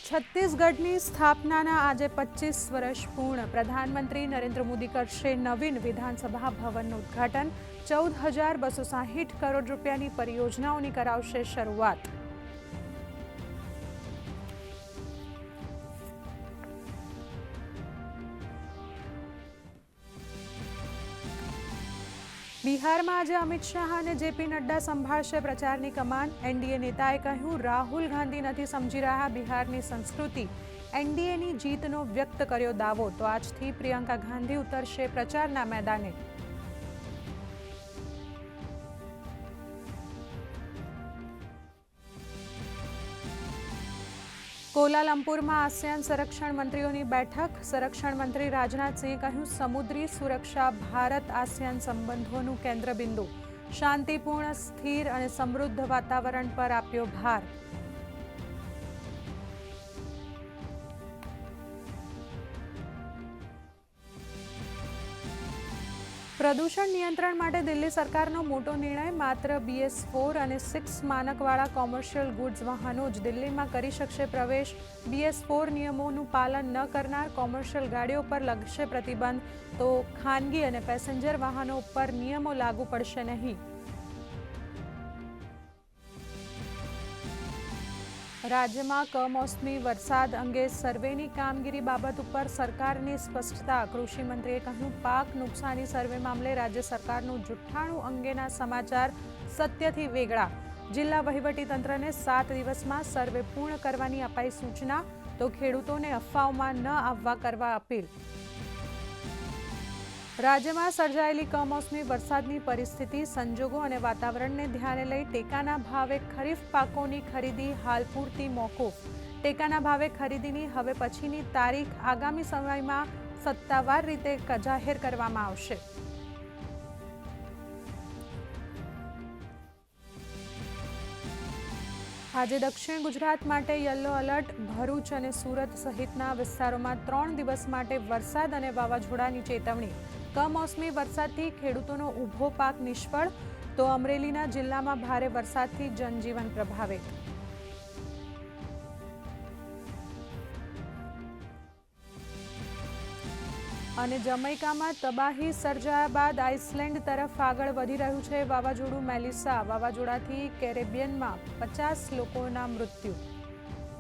છત્તીસગઢની સ્થાપનાના આજે 25 વર્ષ પૂર્ણ। પ્રધાનમંત્રી નરેન્દ્ર મોદી કરશે નવીન વિધાનસભા ભવનનું ઉદ્ઘાટન। 14,260 કરોડ રૂપિયાની પરિયોજનાઓની કરાવશે શરૂઆત। બિહારમાં આજે અમિત શાહ અને જેપી નડ્ડા સંભાળશે પ્રચારની કમાન। એનડીએ નેતાએ કહ્યું, રાહુલ ગાંધી નથી સમજી રહ્યા બિહારની સંસ્કૃતિ। એનડીએની જીતનો વ્યક્ત કર્યો દાવો। તો આજથી પ્રિયંકા ગાંધી ઉતરશે પ્રચારના મેદાને। કોલાલંપુરમાં આસિયાન સંરક્ષણ મંત્રીઓની બેઠક। સંરક્ષણ મંત્રી રાજનાથસિંહે કહ્યું, સમુદ્રી સુરક્ષા ભારત આસિયાન સંબંધોનું કેન્દ્રબિંદુ। શાંતિપૂર્ણ, સ્થિર અને સમૃદ્ધ વાતાવરણ પર આપ્યો ભાર। પ્રદૂષણ નિયંત્રણ માટે દિલ્હી સરકારનો મોટો નિર્ણય। માત્ર BS4 અને 6 માનકવાળા કોમર્શિયલ ગુડ્સ વાહનો જ દિલ્હીમાં કરી શકશે પ્રવેશ। BS4 નિયમોનું પાલન ન કરનાર કોમર્શિયલ ગાડીઓ પર લગશે પ્રતિબંધ। તો ખાનગી અને પેસેન્જર વાહનો પર નિયમો લાગુ પડશે નહીં। રાજ્યમાં કમોસમી વરસાદ અંગે સર્વેની કામગીરી બાબત ઉપર સરકારની સ્પષ્ટતા। કૃષિ મંત્રીએ કહ્યું, પાક નુકસાની સર્વે મામલે રાજ્ય સરકારનું જુઠ્ઠાણું અંગેના સમાચાર સત્યથી વેગળા। જિલ્લા વહીવટીતંત્રને 7 દિવસમાં સર્વે પૂર્ણ કરવાની અપાઈ સૂચના। તો ખેડૂતોને અફવાઓમાં ન આવવા કરવા અપીલ। રાજ્યમાં સર્જાયેલી કમોસમી વરસાદની પરિસ્થિતિ, સંજોગો અને વાતાવરણને ધ્યાને લઈ ટેકાના ભાવે ખરીફ પાકોની ખરીદી હાલ પૂરતી મોકૂફ। ટેકાના ભાવે ખરીદીની હવે પછીની તારીખ આગામી સમયમાં સત્તાવાર રીતે જાહેર કરવામાં આવશે। આજે દક્ષિણ ગુજરાત માટે યલો એલર્ટ। ભરૂચ અને સુરત સહિતના વિસ્તારોમાં 3 દિવસ માટે વરસાદ અને વાવાઝોડાની ચેતવણી। કમોસમી વરસાદથી ખેડૂતોનો ઊભો પાક નિષ્ફળ। તો અમરેલીના જિલ્લામાં ભારે વરસાદથી જનજીવન પ્રભાવિત। અને જમૈકામાં તબાહી સર્જાયા બાદ આઇસલેન્ડ તરફ આગળ વધી રહ્યું છે વાવાઝોડું મેલિસા। વાવાઝોડાથી કેરેબિયનમાં 50 લોકોના મૃત્યુ।